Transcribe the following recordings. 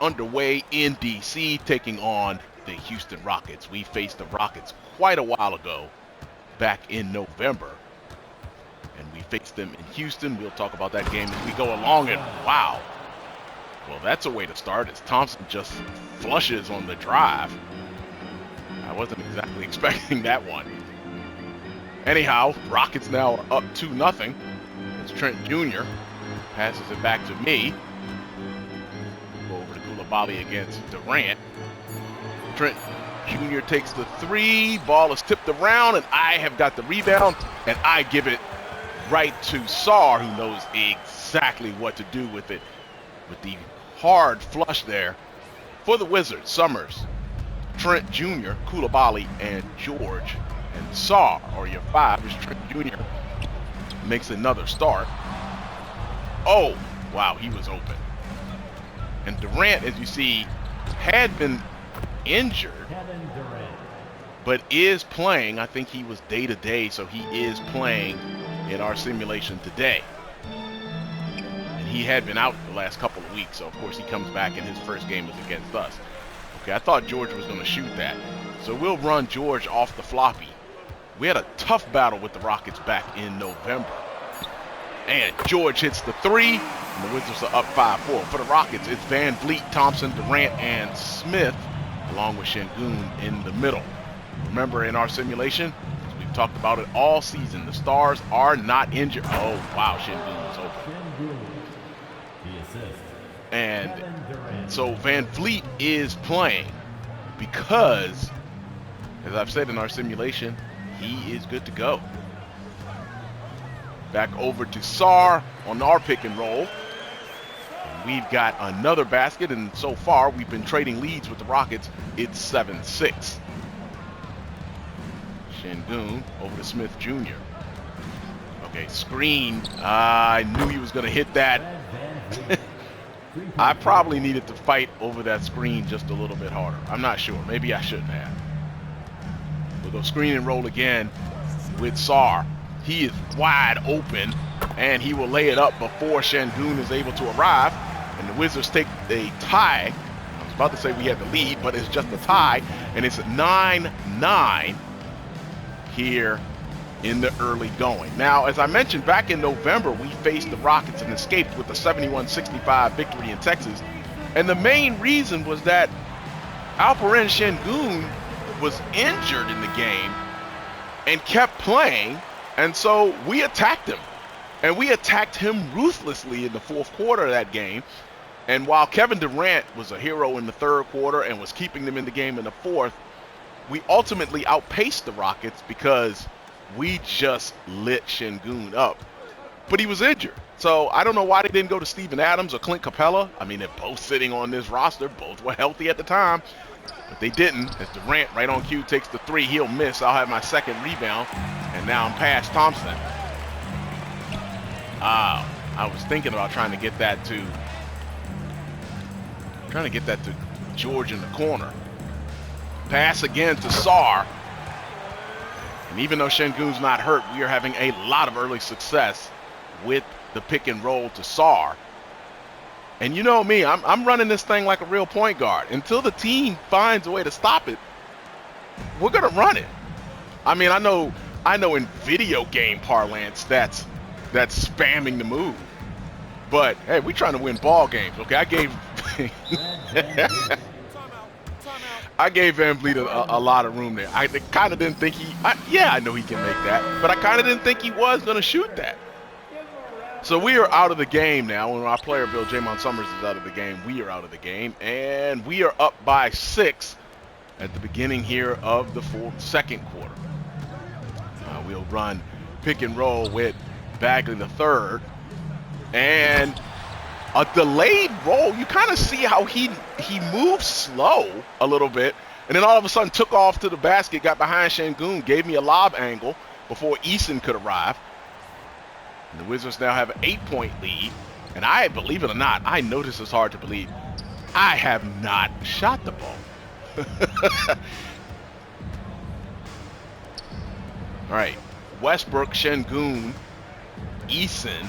underway in D.C. taking on the Houston Rockets. We faced the Rockets quite a while ago, back in November. And we faced them in Houston. We'll talk about that game as we go along. And wow, well, that's a way to start, as Thompson just flushes on the drive. I wasn't exactly expecting that one. Anyhow, Rockets now are up 2-0. It's Trent Jr. passes it back to me. Go over to Coulibaly against Durant. Trent Jr. takes the three. Ball is tipped around, and I have got the rebound, and I give it right to Sarr, who knows exactly what to do with it. With the hard flush there for the Wizards. Summerz, Trent Jr., Coulibaly, and George. And Sarr, or your five, is Trent Jr. Makes another start. Oh, wow, he was open. And Durant, as you see, had been injured, but is playing. I think he was day-to-day, so he is playing in our simulation today. And he had been out the last couple of weeks, so of course he comes back, and his first game is against us. Okay, I thought George was going to shoot that. So we'll run George off the floppy. We had a tough battle with the Rockets back in November. And George hits the three, and the Wizards are up 5-4. For the Rockets, it's Van Vliet, Thompson, Durant, and Smith, along with Sengun in the middle. Remember, in our simulation, we've talked about it all season, the stars are not injured. Oh, wow, Sengun was open. And so Van Vliet is playing because, as I've said in our simulation, he is good to go. Back over to Sarr on our pick and roll. And we've got another basket, and so far we've been trading leads with the Rockets. It's 7-6. Sengun over to Smith Jr. Okay, screen. I knew he was going to hit that. I probably needed to fight over that screen just a little bit harder. I'm not sure. Maybe I shouldn't have. We'll go screen and roll again with Sarr. He is wide open, and he will lay it up before Sengun is able to arrive. And the Wizards take a tie. I was about to say we had the lead, but it's just a tie. And it's 9-9 here in the early going. Now, as I mentioned, back in November, we faced the Rockets and escaped with a 71-65 victory in Texas. And the main reason was that Alperen Sengun was injured in the game and kept playing. And so we attacked him. And we attacked him ruthlessly in the fourth quarter of that game. And while Kevin Durant was a hero in the third quarter and was keeping them in the game in the fourth, we ultimately outpaced the Rockets because we just lit Sengun up. But he was injured. So I don't know why they didn't go to Steven Adams or Clint Capella. I mean, they're both sitting on this roster. Both were healthy at the time. But they didn't. As Durant, right on cue, takes the three. He'll miss. I'll have my second rebound. And now I'm past Thompson. I was thinking about trying to get that to George in the corner. Pass again to Sarr. And even though Sengun's not hurt, we are having a lot of early success with the pick and roll to Sarr. And you know me, I'm running this thing like a real point guard. Until the team finds a way to stop it, we're going to run it. I mean, I know in video game parlance that's spamming the move. But, hey, we're trying to win ball games, okay? I gave Van Vliet a lot of room there. I kind of didn't think I know he can make that, but I kind of didn't think he was going to shoot that. So we are out of the game now. When our player, Jaymont Summerz, is out of the game, we are out of the game. And we are up by 6 at the beginning here of the second quarter. We'll run pick and roll with Bagley the third. And a delayed roll. You kind of see how he moves slow a little bit, and then all of a sudden took off to the basket, got behind Sengun, gave me a lob angle before Eason could arrive. And the Wizards now have an 8-point lead. And I, believe it or not, I know this is hard to believe, I have not shot the ball. All right, Westbrook, Sengun, Eason.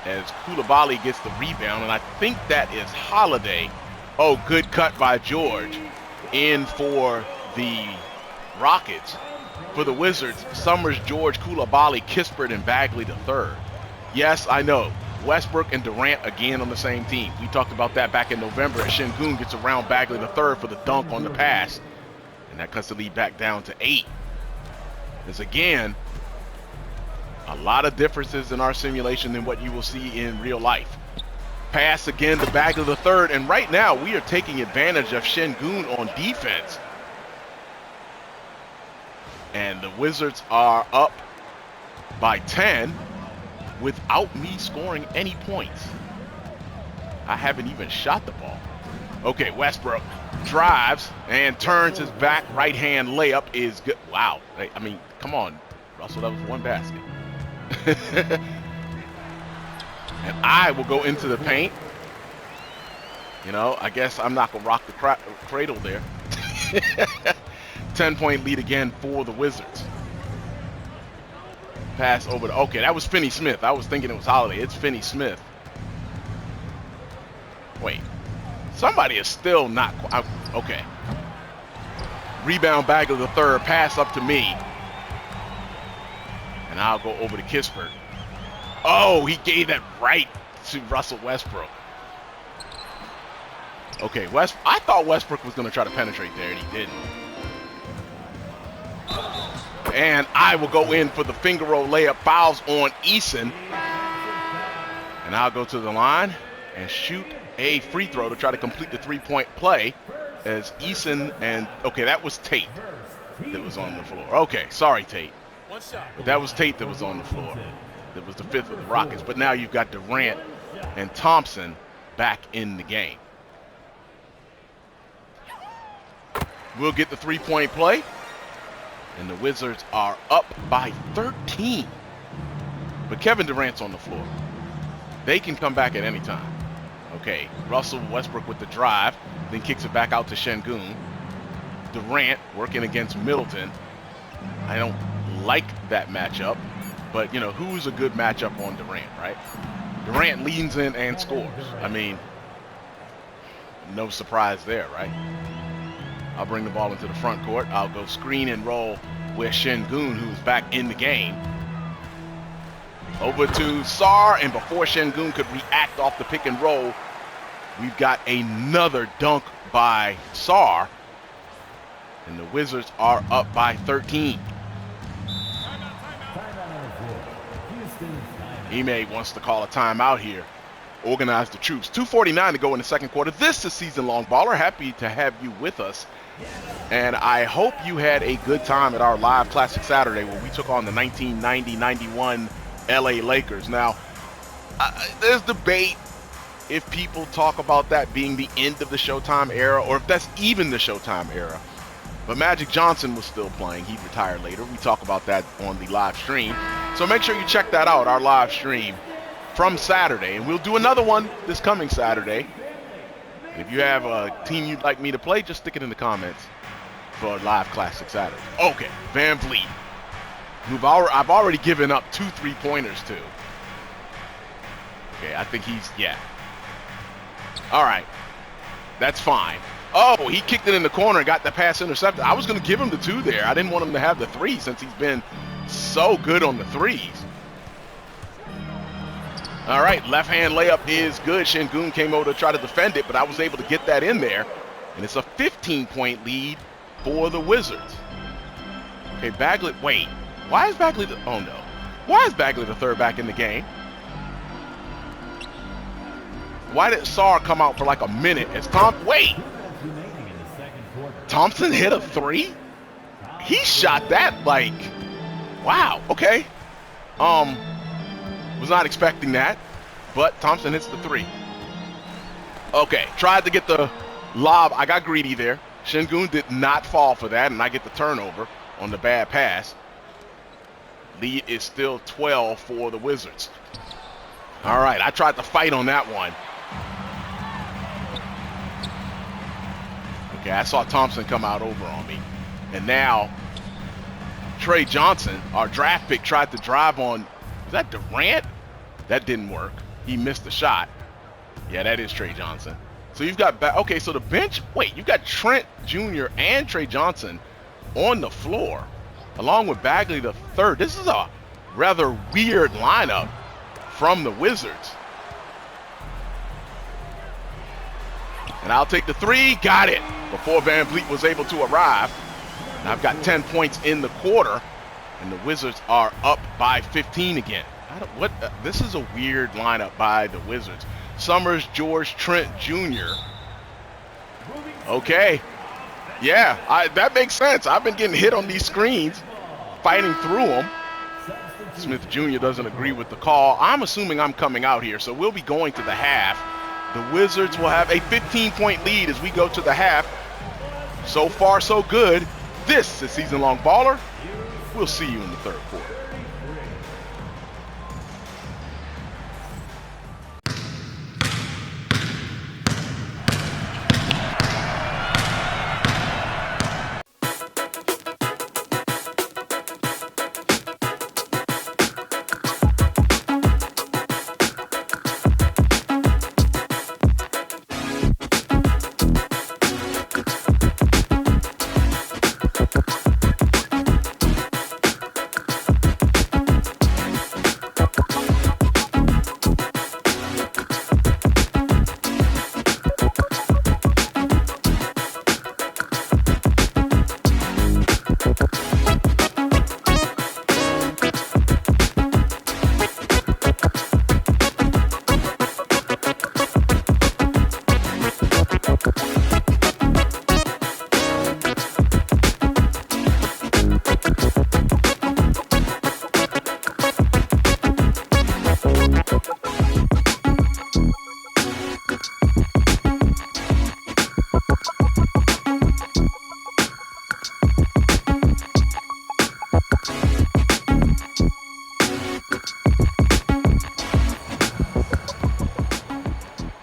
as Koulibaly gets the rebound, and I think that is Holiday. Oh, good cut by George. In for the Rockets. For the Wizards, Summerz, George, Koulibaly, Kispert, and Bagley the third. Yes, I know. Westbrook and Durant again on the same team. We talked about that back in November as Sengun gets around Bagley the third for the dunk on the pass. And that cuts the lead back down to 8. There's again a lot of differences in our simulation than what you will see in real life. Pass again to Bagley the third, and right now we are taking advantage of Sengun on defense. And the Wizards are up by 10 without me scoring any points. I haven't even shot the ball. Okay, Westbrook drives and turns his back. Right-hand layup is good. Wow. I mean, come on, Russell, that was one basket. And I will go into the paint. You know, I guess I'm not going to rock the cradle there. 10-point lead again for the Wizards. Pass over to, okay, that was Finney-Smith. I was thinking it was Holiday. It's Finney-Smith. Wait. Somebody is still not, okay. Rebound Bagley the third, pass up to me. And I'll go over to Kispert. Oh, he gave that right to Russell Westbrook. Okay, I thought Westbrook was going to try to penetrate there, and he didn't. And I will go in for the finger roll layup. Fouls on Eason. And I'll go to the line and shoot a free throw to try to complete the three-point play as Eason and, okay, that was Tate that was on the floor. Okay, sorry, Tate. But that was Tate that was on the floor. That was the fifth of the Rockets. But now you've got Durant and Thompson back in the game. We'll get the three-point play. And the Wizards are up by 13. But Kevin Durant's on the floor. They can come back at any time. Okay, Russell Westbrook with the drive, then kicks it back out to Sengun. Durant working against Middleton. I don't like that matchup, but, you know, who's a good matchup on Durant, right? Durant leans in and scores. I mean, no surprise there, right? I'll bring the ball into the front court. I'll go screen and roll with Sengun, who's back in the game. Over to Sarr, and before Sengun could react off the pick and roll, we've got another dunk by Sarr. And the Wizards are up by 13. Ime wants to call a timeout here. Organize the troops. 2:49 to go in the second quarter. This is Season Long Baller. Happy to have you with us. And I hope you had a good time at our live Classic Saturday where we took on the 1990-91 LA Lakers. Now, there's debate if people talk about that being the end of the Showtime era or if that's even the Showtime era. But Magic Johnson was still playing. He retired later. We talk about that on the live stream. So make sure you check that out, our live stream from Saturday. And we'll do another one this coming Saturday. If you have a team you'd like me to play, just stick it in the comments for live Classic Saturday. Okay, Van Vliet, who I've already given up 2 3-pointers to. Okay, I think he's, yeah. All right, that's fine. Oh, he kicked it in the corner and got the pass intercepted. I was going to give him the 2 there. I didn't want him to have the 3 since he's been so good on the 3s. All right, left-hand layup is good. Sengun came over to try to defend it, but I was able to get that in there. And it's a 15-point lead for the Wizards. Okay, Bagley, wait. Why is Bagley oh no. Why is Bagley the third back in the game? Why did Sarr come out for like a minute as wait. Thompson hit a 3? He shot that like, wow, okay. Was not expecting that, but Thompson hits the 3. Okay, tried to get the lob. I got greedy there. Sengun did not fall for that, and I get the turnover on the bad pass. Lead is still 12 for the Wizards. All right, I tried to fight on that one. Okay, I saw Thompson come out over on me. And now Trey Johnson, our draft pick, tried to drive on, was that Durant? That didn't work. he missed the shot. Yeah, that is Trey Johnson. So you've got okay, so the bench, wait, you've got Trent Jr. and Trey Johnson on the floor, along with Bagley the third. This is a rather weird lineup from the Wizards. And I'll take the three, got it, before Van Vliet was able to arrive. And I've got 10 points in the quarter, and the Wizards are up by 15 again. This is a weird lineup by the Wizards. Summerz, George, Trent Jr. Okay. Yeah, that makes sense. I've been getting hit on these screens, fighting through them. Smith Jr. doesn't agree with the call. I'm assuming I'm coming out here, so we'll be going to the half. The Wizards will have a 15-point lead as we go to the half. So far, so good. This is Season Long Baller. We'll see you in the third quarter.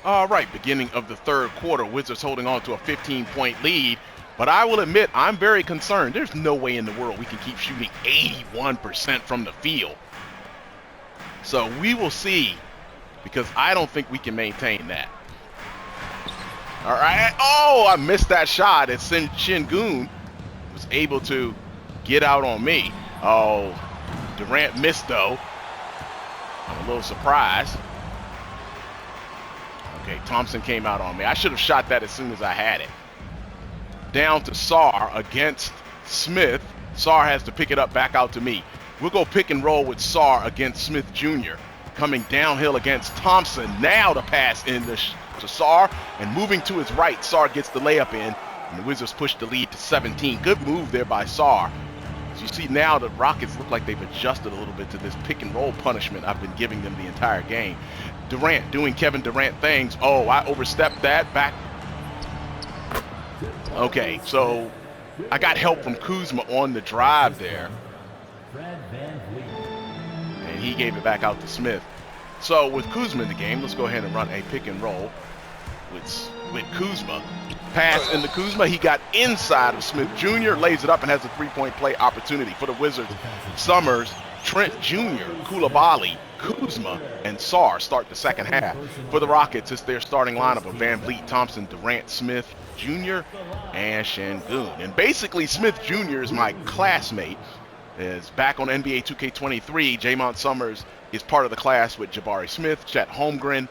All right, beginning of the third quarter, Wizards holding on to a 15-point lead. But I will admit, I'm very concerned. There's no way in the world we can keep shooting 81% from the field. So we will see, because I don't think we can maintain that. All right. Oh, I missed that shot. And Sengun was able to get out on me. Oh, Durant missed, though. I'm a little surprised. Okay, Thompson came out on me. I should have shot that as soon as I had it. Down to Sarr against Smith. Sarr has to pick it up back out to me. We'll go pick and roll with Sarr against Smith Jr. Coming downhill against Thompson. Now the pass in to Sarr, and moving to his right, Sarr gets the layup in, and the Wizards push the lead to 17. Good move there by Sarr. As you see now, the Rockets look like they've adjusted a little bit to this pick and roll punishment I've been giving them the entire game. Durant doing Kevin Durant things. Oh, I overstepped that back. Okay, so I got help from Kuzma on the drive there. And he gave it back out to Smith. So with Kuzma in the game, let's go ahead and run a pick and roll with Kuzma. Pass into Kuzma. He got inside of Smith Jr., lays it up, and has a three-point play opportunity for the Wizards. Summerz, Trent Jr., Coulibaly, Kuzma, and Sarr start the second half. For the Rockets, it's their starting lineup of Van Vliet, Thompson, Durant, Smith Jr., and Sengun. And basically, Smith Jr. is my classmate. Is back on NBA 2K23. Jaymont Summerz is part of the class with Jabari Smith, Chet Holmgren,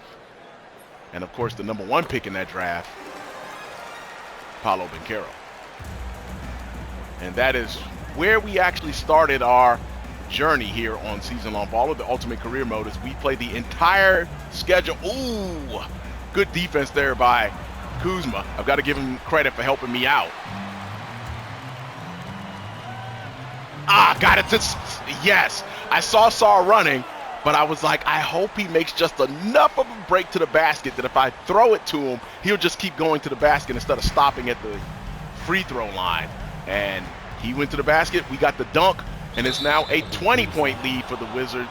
and of course the #1 pick in that draft, Paolo Banchero. And that is where we actually started our journey here on Season Long Baller, the Ultimate Career Mode, as we play the entire schedule. Ooh, good defense there by Kuzma. I've got to give him credit for helping me out. Got it to, yes. I saw Sarr running, but I was like, I hope he makes just enough of a break to the basket that if I throw it to him, he'll just keep going to the basket instead of stopping at the free throw line. And he went to the basket. We got the dunk, and it's now a 20-point lead for the Wizards.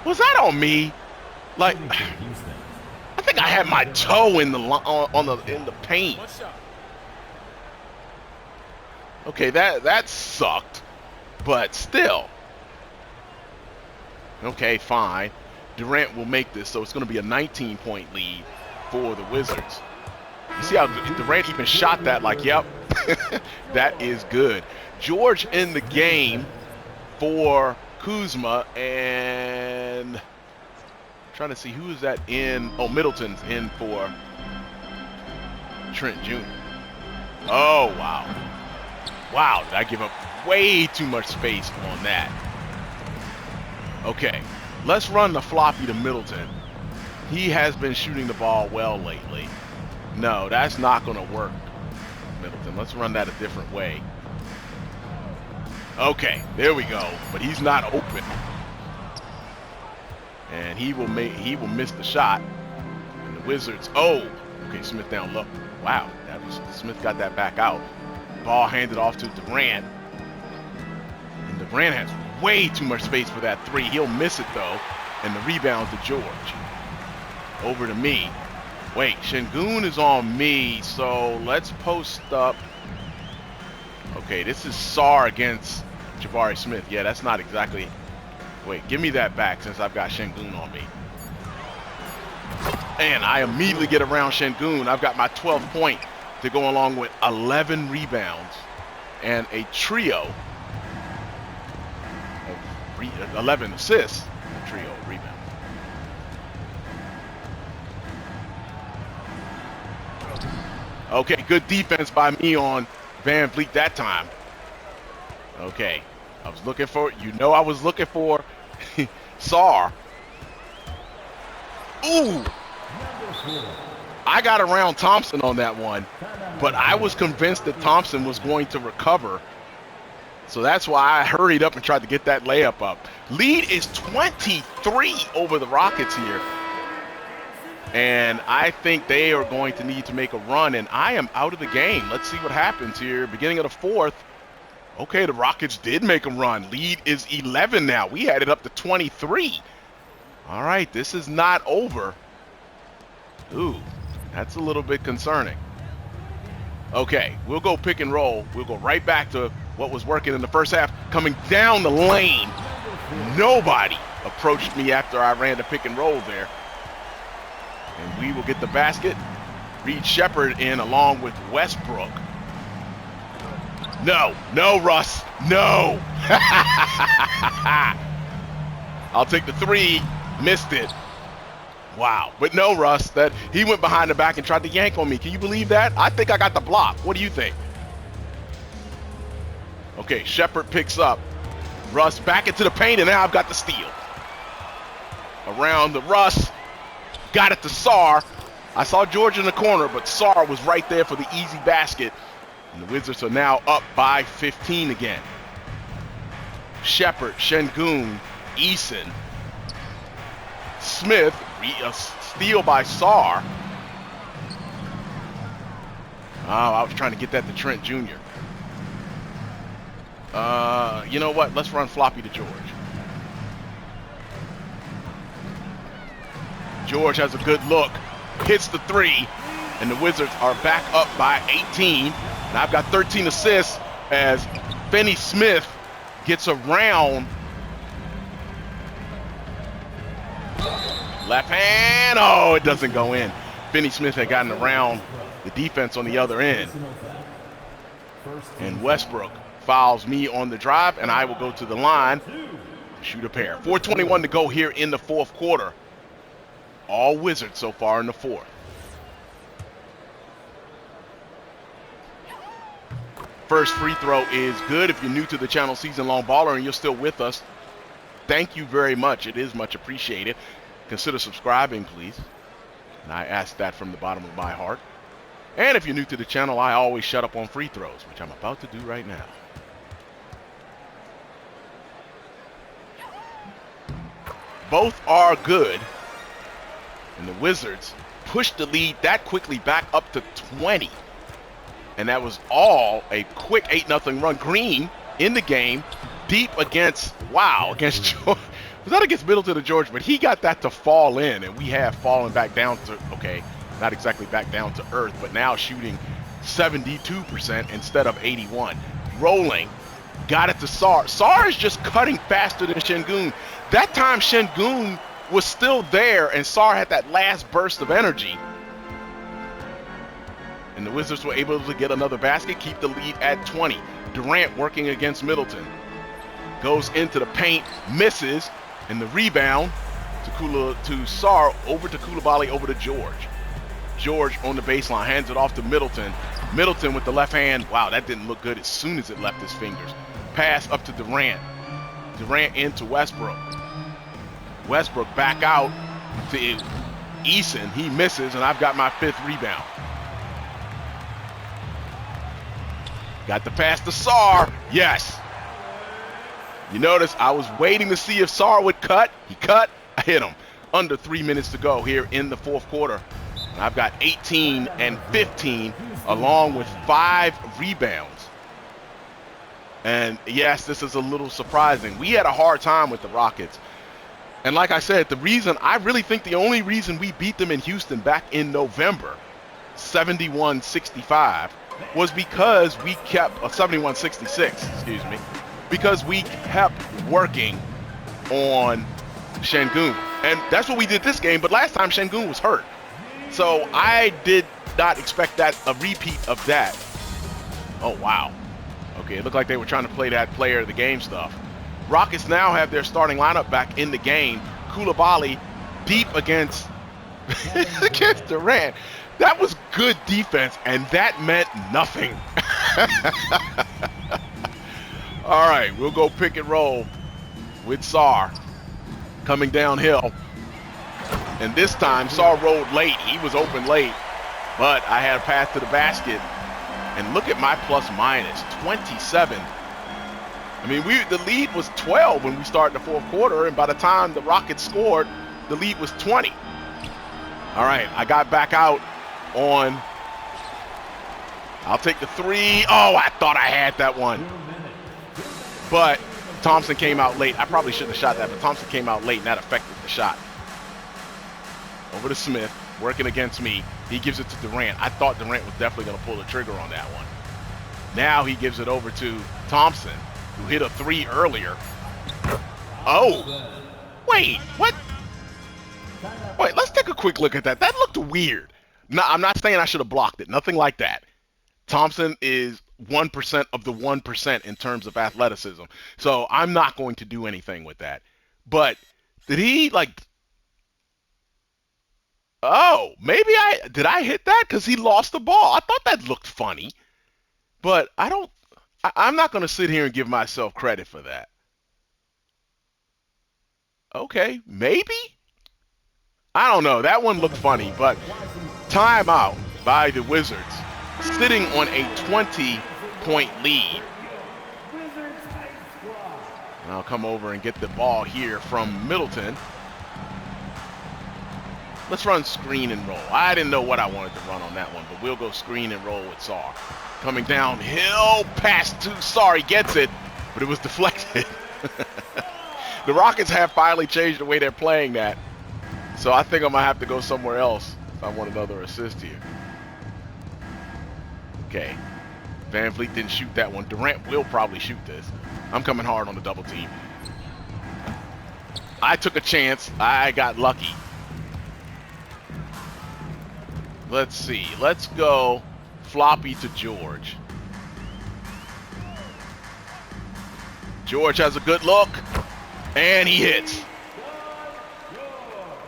Was that on me? Like, I think I had my toe in the in the paint. Okay, that sucked, but still. Okay, fine. Durant will make this, so it's going to be a 19-point lead for the Wizards. You see how Durant even shot that like, yep, that is good. George in the game for Kuzma, and I'm trying to see who is that in. Oh, Middleton's in for Trent Jr. Oh, wow. Wow, did I give up way too much space on that? Okay, let's run the floppy to Middleton. He has been shooting the ball well lately. No, that's not going to work, Middleton. Let's run that a different way. Okay, there we go. But he's not open, and he will miss the shot. And the Wizards. Oh, okay. Smith down low. Wow, Smith got that back out. Ball handed off to Durant, and Durant has way too much space for that three. He'll miss it though, and the rebound to George. Over to me. Wait, Sengun is on me, so let's post up. Okay, this is Sarr against Jabari Smith. Yeah, that's not exactly. Wait, give me that back since I've got Sengun on me. And I immediately get around Sengun. I've got my 12th point to go along with 11 rebounds and a trio of 11 assists. A trio of rebounds. Okay, good defense by me on Van Vliet that time. Okay, I was looking for, I was looking for Sarr. Ooh! I got around Thompson on that one, but I was convinced that Thompson was going to recover. So that's why I hurried up and tried to get that layup up. Lead is 23 over the Rockets here. And I think they are going to need to make a run, and I am out of the game. Let's see what happens here. Beginning of the fourth. Okay, the Rockets did make a run. Lead is 11 now. We had it up to 23. All right, this is not over. Ooh, that's a little bit concerning. Okay, we'll go pick and roll. We'll go right back to what was working in the first half. Coming down the lane. Nobody approached me after I ran the pick and roll there. And we will get the basket. Reed Shepherd in along with Westbrook. No, Russ, no. I'll take the three, missed it. Wow, but no, Russ, that he went behind the back and tried to yank on me. Can you believe that? I think I got the block. What do you think? Okay, Shepherd picks up. Russ back into the paint, and now I've got the steal. Around the Russ. Got it to Sarr. I saw George in the corner, but Sarr was right there for the easy basket. And the Wizards are now up by 15 again. Shepherd, Sengun, Eason, Smith, a steal by Sarr. Oh, I was trying to get that to Trent Jr. You know what? Let's run floppy to George. George has a good look, hits the three, and the Wizards are back up by 18. And I've got 13 assists as Finney Smith gets around. Left hand, oh, it doesn't go in. Finney Smith had gotten around the defense on the other end. And Westbrook fouls me on the drive, and I will go to the line, shoot a pair. 4:21 to go here in the fourth quarter. All Wizards so far in the fourth. First free throw is good. If you're new to the channel, Season Long Baller, and you're still with us, thank you very much. It is much appreciated. Consider subscribing, please. And I ask that from the bottom of my heart. And if you're new to the channel, I always shut up on free throws, which I'm about to do right now. Both are good. And the Wizards pushed the lead that quickly back up to 20. And that was all a quick 8-0 run. Green in the game, deep against, against George. Was that against Middleton or George? But he got that to fall in, and we have fallen back down to, okay, not exactly back down to earth, but now shooting 72% instead of 81. Rolling, got it to Sarr. Sarr is just cutting faster than Sengun. That time Sengun was still there, and Sarr had that last burst of energy. And the Wizards were able to get another basket, keep the lead at 20. Durant working against Middleton. Goes into the paint, misses, and the rebound to Sarr, over to Coulibaly, over to George. George on the baseline, hands it off to Middleton. Middleton with the left hand. Wow, that didn't look good as soon as it left his fingers. Pass up to Durant. Durant into Westbrook. Westbrook back out to Eason. He misses, and I've got my 5th rebound. Got the pass to Sarr. Yes. You notice I was waiting to see if Sarr would cut. He cut. I hit him. Under 3 minutes to go here in the 4th quarter. And I've got 18 and 15 along with 5 rebounds. And yes, this is a little surprising. We had a hard time with the Rockets. And like I said, I really think the only reason we beat them in Houston back in November, 71-65, was because we kept, 71-66, excuse me, because we kept working on Sengun. And that's what we did this game, but last time Sengun was hurt. So I did not expect a repeat of that. Oh, wow. Okay, it looked like they were trying to play that player of the game stuff. Rockets now have their starting lineup back in the game. Coulibaly deep against Durant. That was good defense, and that meant nothing. All right, we'll go pick and roll with Sarr coming downhill. And this time, Sarr rolled late. He was open late, but I had a pass to the basket. And look at my plus minus, 27. I mean, the lead was 12 when we started the 4th quarter, and by the time the Rockets scored, the lead was 20. All right, I got back out on, I'll take the 3. Oh, I thought I had that one. But Thompson came out late. I probably shouldn't have shot that, but Thompson came out late, and that affected the shot. Over to Smith, working against me. He gives it to Durant. I thought Durant was definitely going to pull the trigger on that one. Now he gives it over to Thompson, who hit a 3 earlier. Oh, wait, what? Wait, let's take a quick look at that. That looked weird. No, I'm not saying I should have blocked it. Nothing like that. Thompson is 1% of the 1% in terms of athleticism. So I'm not going to do anything with that. But did he, like... Oh, maybe did I hit that? Because he lost the ball. I thought that looked funny. But I'm not going to sit here and give myself credit for that. Okay, maybe? I don't know. That one looked funny, but timeout by the Wizards, sitting on a 20-point lead. And I'll come over and get the ball here from Middleton. Let's run screen and roll. I didn't know what I wanted to run on that one, but we'll go screen and roll with Sarr. Coming downhill, pass to Sarr. He gets it, but it was deflected. The Rockets have finally changed the way they're playing that. So I think I'm going to have to go somewhere else if I want another assist here. Okay. Van Vliet didn't shoot that one. Durant will probably shoot this. I'm coming hard on the double team. I took a chance. I got lucky. Let's see. Let's go floppy to George. George has a good look, and he hits.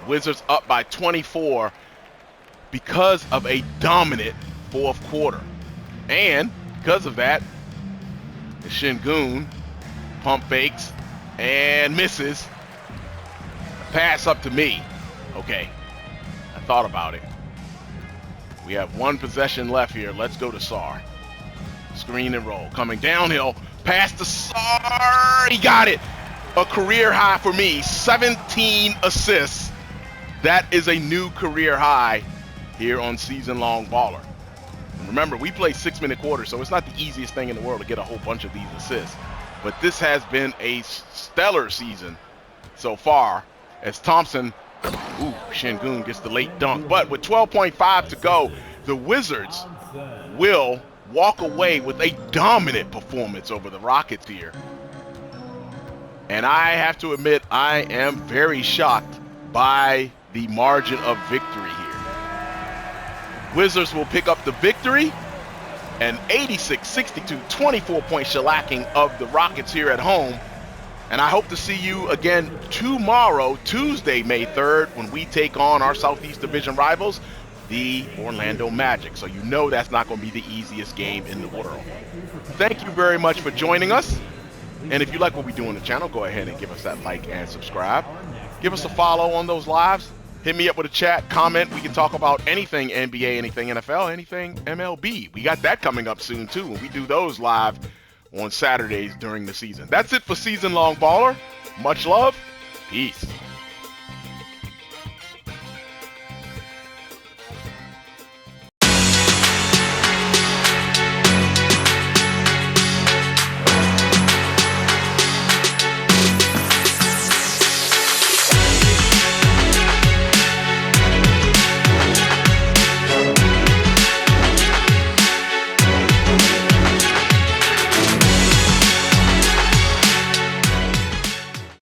Wizards up by 24 because of a dominant 4th quarter. And because of that, Sengun pump fakes and misses. Pass up to me. Okay, I thought about it. We have 1 possession left here. Let's go to Sarr. Screen and roll. Coming downhill. Pass to Sarr. He got it. A career high for me. 17 assists. That is a new career high here on Season Long Baller. And remember, we play 6-minute quarters, so it's not the easiest thing in the world to get a whole bunch of these assists. But this has been a stellar season so far as Thompson... Ooh, Sengun gets the late dunk. But with 12.5 to go, the Wizards will walk away with a dominant performance over the Rockets here. And I have to admit, I am very shocked by the margin of victory here. Wizards will pick up the victory. An 86-62, 24-point shellacking of the Rockets here at home. And I hope to see you again tomorrow, Tuesday, May 3rd, when we take on our Southeast Division rivals, the Orlando Magic. So you know that's not going to be the easiest game in the world. Thank you very much for joining us. And if you like what we do on the channel, go ahead and give us that like and subscribe. Give us a follow on those lives. Hit me up with a chat, comment. We can talk about anything NBA, anything NFL, anything MLB. We got that coming up soon, too, and we do those live on Saturdays during the season. That's it for Season Long Baller. Much love. Peace.